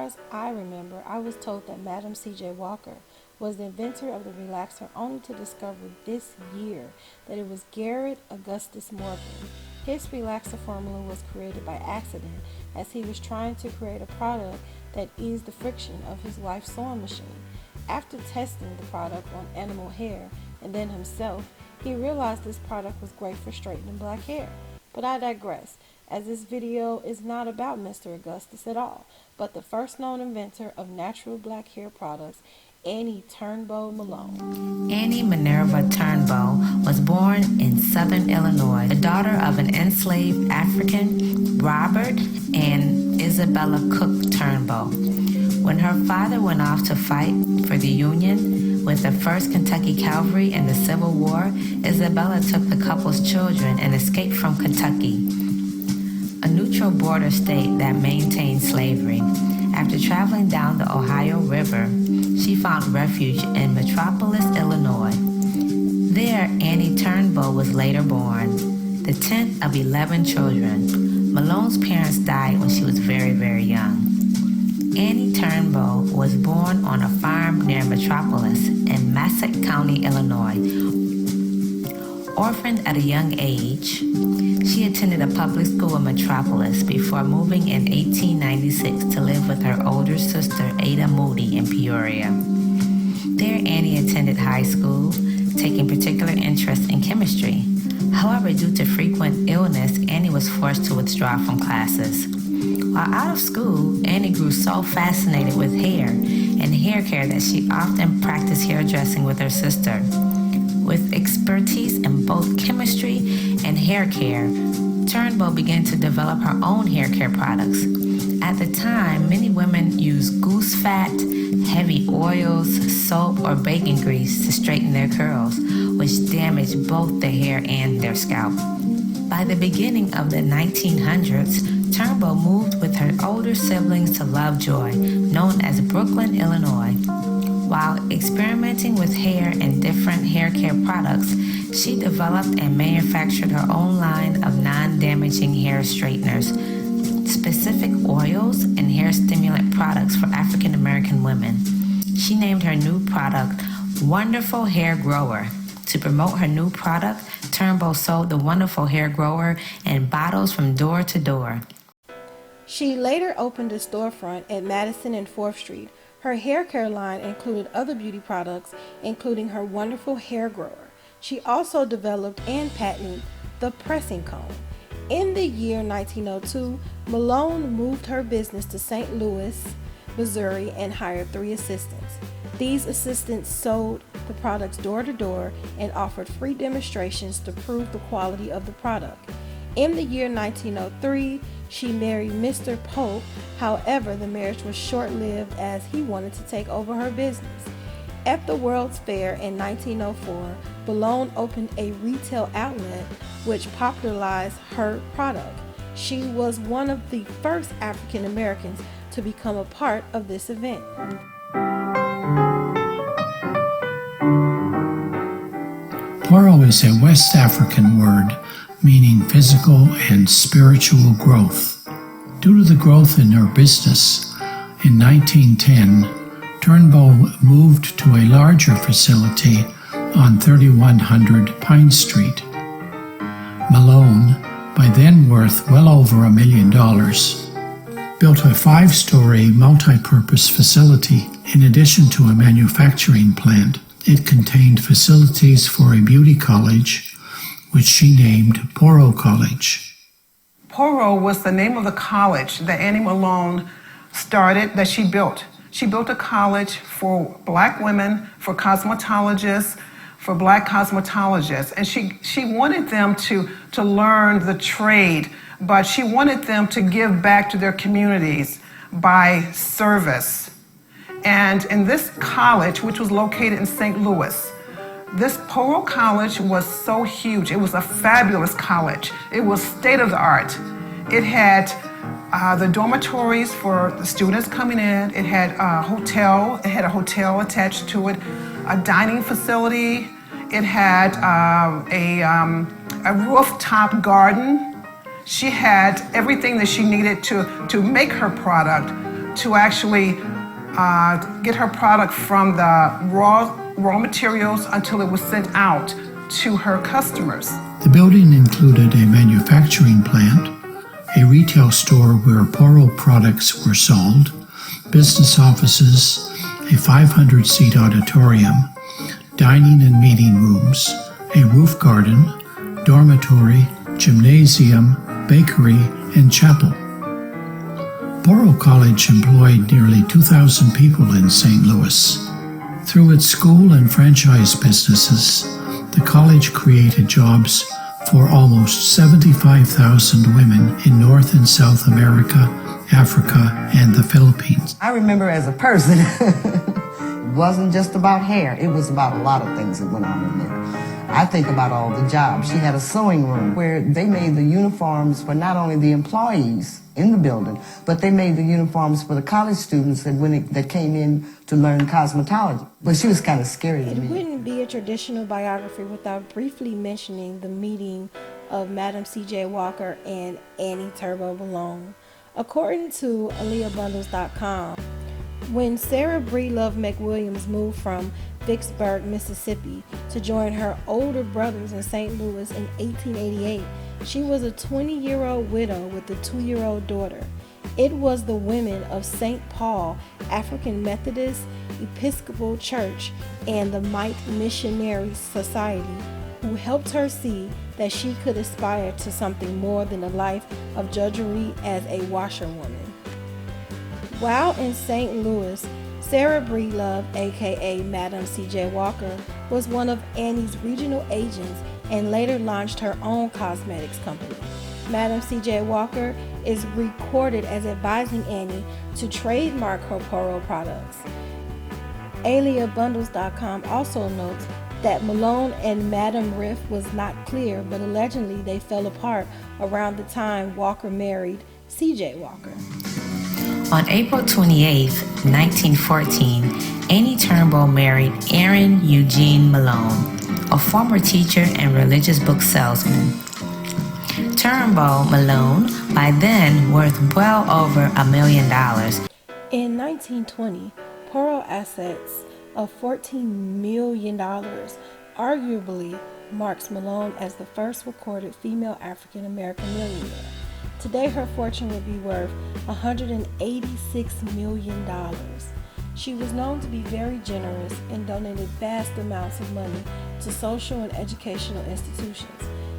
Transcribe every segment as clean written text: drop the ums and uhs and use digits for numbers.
as I remember, I was told that Madam C.J. Walker was the inventor of the relaxer, only to discover this year that it was Garrett Augustus Morgan. His relaxer formula was created by accident, as he was trying to create a product that eased the friction of his wife's sewing machine. After testing the product on animal hair and then himself, he realized this product was great for straightening black hair. But I digress, as this video is not about Mr. Augustus at all, but the first known inventor of natural black hair products, Annie Turnbo Malone. Annie Minerva Turnbo was born in southern Illinois, the daughter of an enslaved African, Robert and Isabella Cook Turnbo. When her father went off to fight for the Union with the 1st Kentucky Cavalry in the Civil War, Isabella took the couple's children and escaped from Kentucky, a neutral border state that maintained slavery. After traveling down the Ohio River, she found refuge in Metropolis, Illinois. There, Annie Turnbo was later born, the 10th of 11 children. Malone's parents died when she was very, very young. Annie Turnbo was born on a farm near Metropolis in Massac County, Illinois. Orphaned at a young age, she attended a public school in Metropolis before moving in 1896 to live with her older sister Ada Moody in Peoria. There, Annie attended high school, taking particular interest in chemistry. However, due to frequent illness, Annie was forced to withdraw from classes. While out of school, Annie grew so fascinated with hair and hair care that she often practiced hairdressing with her sister. With expertise in both chemistry and hair care, Turnbo began to develop her own hair care products. At the time, many women used goose fat, heavy oils, soap, or bacon grease to straighten their curls, which damaged both the hair and their scalp. By the beginning of the 1900s, Turnbo moved with her older siblings to Lovejoy, known as Brooklyn, Illinois. While experimenting with hair and different hair care products, she developed and manufactured her own line of non-damaging hair straighteners, specific oils, and hair stimulant products for African American women. She named her new product Wonderful Hair Grower. To promote her new product, Turnbo sold the Wonderful Hair Grower in bottles from door to door. She later opened a storefront at Madison and 4th Street. Her hair care line included other beauty products, including her Wonderful Hair Grower. She also developed and patented the pressing comb. In the year 1902, Malone moved her business to St. Louis, Missouri, and hired 3 assistants. These assistants sold the products door to door and offered free demonstrations to prove the quality of the product. In the year 1903, she married Mr. Pope. However, the marriage was short-lived as he wanted to take over her business. At the World's Fair in 1904, Malone opened a retail outlet which popularized her product. She was one of the first African Americans to become a part of this event. Poro is a West African word meaning physical and spiritual growth. Due to the growth in her business, in 1910, Turnbo moved to a larger facility on 3100 Pine Street. Malone, by then worth well over $1 million, built a 5-story multi-purpose facility. In addition to a manufacturing plant, it contained facilities for a beauty college, which she named Poro College. Poro was the name of the college that Annie Malone started, that she built. She built a college for black women, for cosmetologists, for black cosmetologists. And she wanted them to learn the trade, but she wanted them to give back to their communities by service. And in this college, which was located in St. Louis, this Poro College was so huge. It was a fabulous college. It was state-of-the-art. It had the dormitories for the students coming in. It had a hotel. It had a hotel attached to it, a dining facility. It had a rooftop garden. She had everything that she needed to make her product to actually get her product from the raw materials until it was sent out to her customers. The building included a manufacturing plant, a retail store where Poro products were sold, business offices, a 500-seat auditorium, dining and meeting rooms, a roof garden, dormitory, gymnasium, bakery, and chapel. Poro College employed nearly 2,000 people in St. Louis. Through its school and franchise businesses, the college created jobs for almost 75,000 women in North and South America, Africa, and the Philippines. I remember as a person, it wasn't just about hair. It was about a lot of things that went on in there. I think about all the jobs. She had a sewing room where they made the uniforms for not only the employees in the building, but they made the uniforms for the college students that came in to learn cosmetology. But she was kind of scary to me. It wouldn't be a traditional biography without briefly mentioning the meeting of Madam C.J. Walker and Annie Turnbo Malone. According to AleahBundles.com, when Sarah Breedlove McWilliams moved from Vicksburg, Mississippi to join her older brothers in St. Louis in 1888, she was a 20-year-old widow with a 2-year-old daughter. It was the women of St. Paul African Methodist Episcopal Church and the Mite Missionary Society who helped her see that she could aspire to something more than a life of drudgery as a washerwoman. While in St. Louis, Sarah Breedlove, aka Madam C.J. Walker, was one of Annie's regional agents and later launched her own cosmetics company. Madam C.J. Walker is recorded as advising Annie to trademark her Poro products. AleahBundles.com also notes that Malone and Madam Riff was not clear, but allegedly they fell apart around the time Walker married C.J. Walker. On April 28, 1914, Annie Turnbo married Aaron Eugene Malone, a former teacher and religious book salesman. Turnbo Malone, by then worth well over $1 million. In 1920, Poro assets of $14 million arguably marks Malone as the first recorded female African American millionaire. Today, her fortune would be worth $186 million. She was known to be very generous and donated vast amounts of money to social and educational institutions.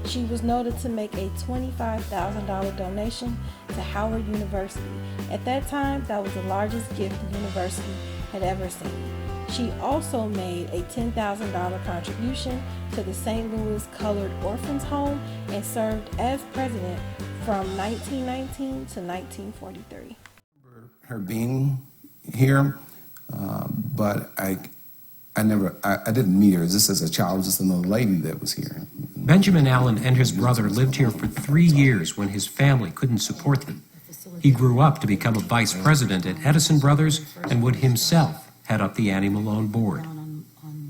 She was noted to make a $25,000 donation to Howard University. At that time, that was the largest gift the university had ever seen. She also made a $10,000 contribution to the St. Louis Colored Orphans Home and served as president from 1919 to 1943. Her being here, but I didn't meet her just as a child, just another lady that was here. Benjamin Allen and his brother lived here for 3 years when his family couldn't support them. He grew up to become a vice president at Edison Brothers and would himself head up the Annie Malone board.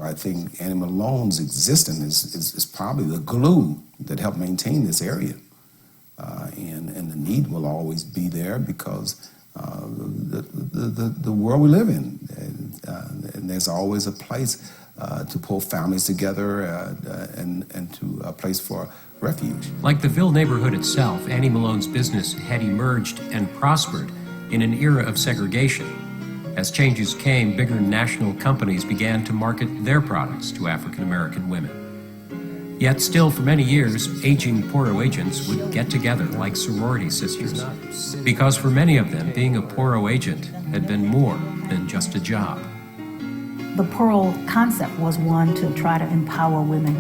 I think Annie Malone's existence is probably the glue that helped maintain this area. And the need will always be there because the world we live in, and there's always a place to pull families together and to a place for refuge. Like the Ville neighborhood itself, Annie Malone's business had emerged and prospered in an era of segregation. As changes came, bigger national companies began to market their products to African American women. Yet still for many years, aging Poro agents would get together like sorority sisters, because for many of them, being a Poro agent had been more than just a job. The Poro concept was one to try to empower women.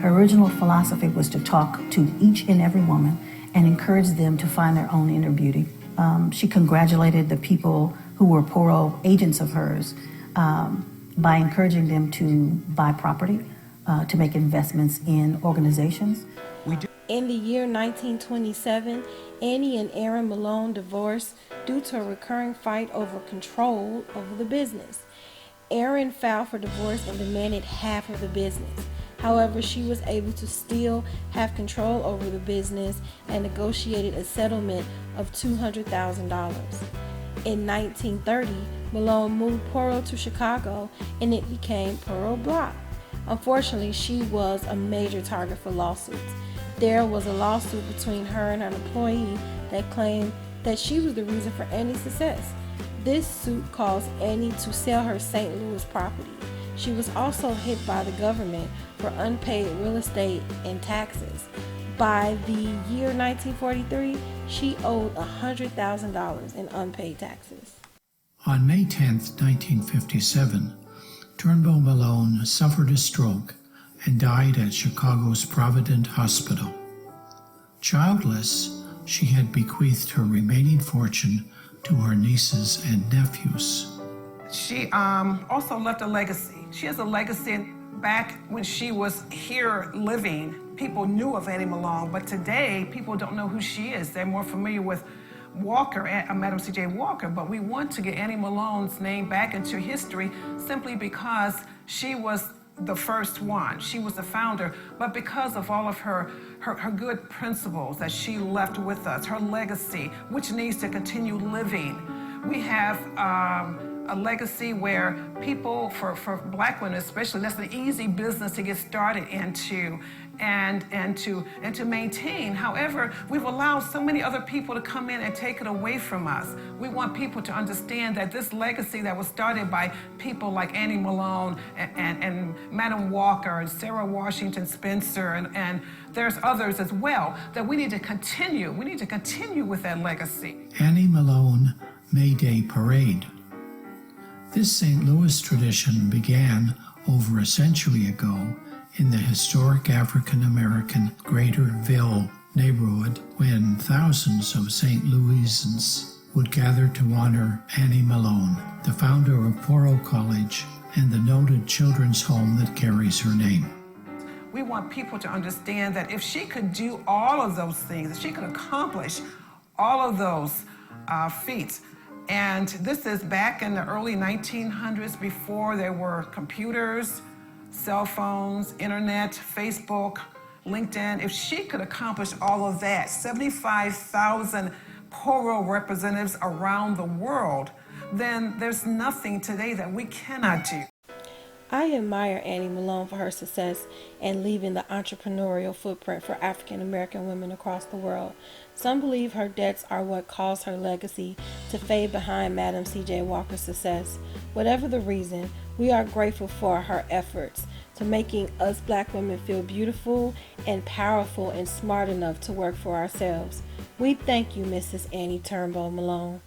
Her original philosophy was to talk to each and every woman and encourage them to find their own inner beauty. She congratulated the people who were Poro agents of hers by encouraging them to buy property, to make investments in organizations. In the year 1927, Annie and Aaron Malone divorced due to a recurring fight over control over the business. Aaron filed for divorce and demanded half of the business. However, she was able to still have control over the business and negotiated a settlement of $200,000. In 1930, Malone moved Poro to Chicago and it became Poro Block. Unfortunately, she was a major target for lawsuits. There was a lawsuit between her and an employee that claimed that she was the reason for Annie's success. This suit caused Annie to sell her St. Louis property. She was also hit by the government for unpaid real estate and taxes. By the year 1943, she owed $100,000 in unpaid taxes. On May 10, 1957, Turnbo Malone suffered a stroke and died at Chicago's Provident Hospital. Childless, she had bequeathed her remaining fortune to her nieces and nephews. She also left a legacy. She has a legacy. Back when she was here living, people knew of Annie Malone, but today people don't know who she is. They're more familiar with Walker, Madam C.J. Walker, but we want to get Annie Malone's name back into history simply because she was the first one. She was the founder, but because of all of her good principles that she left with us, her legacy, which needs to continue living. We have a legacy where people, for Black women especially, that's an easy business to get started into and to maintain. However, we've allowed so many other people to come in and take it away from us. We want people to understand that this legacy that was started by people like Annie Malone and Madam Walker and Sarah Washington Spencer and there's others as well, that we need to continue. We need to continue with that legacy. Annie Malone May Day Parade. This St. Louis tradition began over a century ago in the historic African-American Greaterville neighborhood when thousands of St. Louisans would gather to honor Annie Malone, the founder of Poro College and the noted children's home that carries her name. We want people to understand that if she could do all of those things, if she could accomplish all of those feats, and this is back in the early 1900s before there were computers, cell phones, internet, Facebook, LinkedIn. If she could accomplish all of that, 75,000 Poro representatives around the world, then there's nothing today that we cannot do. I admire Annie Malone for her success and leaving the entrepreneurial footprint for African American women across the world. Some believe her debts are what caused her legacy to fade behind Madam C.J. Walker's success. Whatever the reason, we are grateful for her efforts to making us Black women feel beautiful and powerful and smart enough to work for ourselves. We thank you, Mrs. Annie Turnbo Malone.